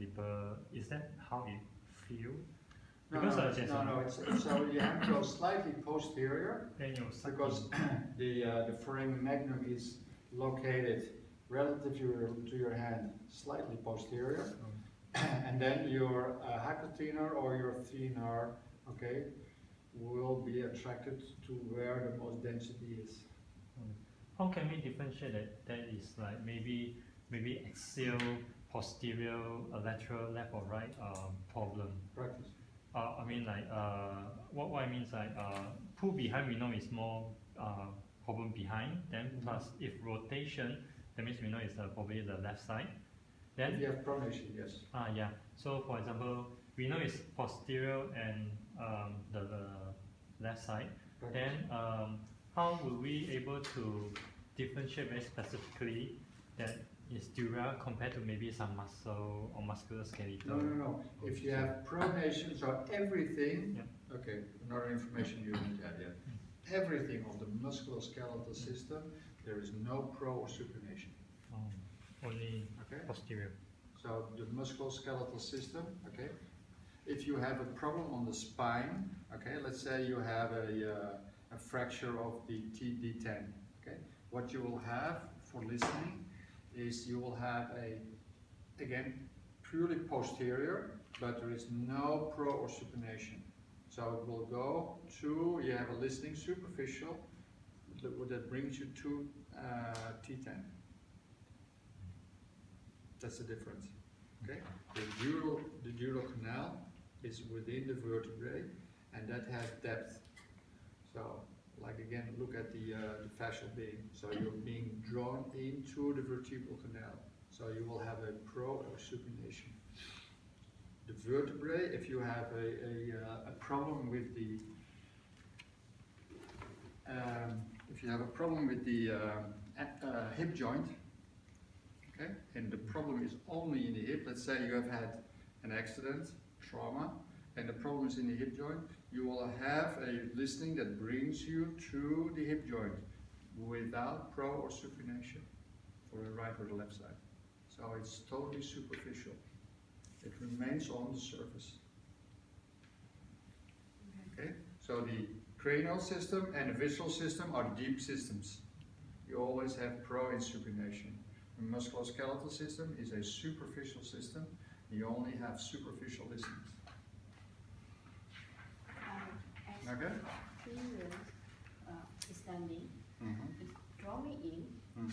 deeper. Is that how it feels? No, Because so you have to go slightly posterior then you because the foramen magnum is located relative to your hand slightly posterior, and then your hypothenar or your thenar, okay, will be attracted to where the most density is. How can we differentiate that is like maybe axial, posterior, lateral, left or right problem? Practice. I mean like what I mean is like pull behind we know is more problem behind. Then plus if rotation, that means we know it's probably the left side. Then if you have pronation, yes. Yeah. So for example, we know it's posterior and the left side. Practice. Then how will we able to differentiate very specifically that is dura compared to maybe some muscle or musculoskeletal? No. If you have pronation, so everything, yeah. okay, another information you need to add yet. Everything of the musculoskeletal system, there is no pro or supination. Only okay? Posterior. So the musculoskeletal system, okay. If you have a problem on the spine, okay, let's say you have a fracture of the TD10, okay. What you will have for listening is you will have again, purely posterior, but there is no pro or supination. So it will go to, you have a listening superficial, that brings you to T10. That's the difference. Okay? The dural canal is within the vertebrae, and that has depth. So, like again, look at the fascial being. So you're being drawn into the vertebral canal. So you will have a pro or supination. The vertebrae, if you have a problem with the hip joint, okay, and the problem is only in the hip. Let's say you have had an accident, trauma, and the problem is in the hip joint. You will have a listening that brings you to the hip joint without pro or supination for the right or the left side. So it's totally superficial. It remains on the surface. Okay, so the cranial system and the visceral system are deep systems. You always have pro and supination. The musculoskeletal system is a superficial system. You only have superficial listenings. Okay? Standing, draw me in.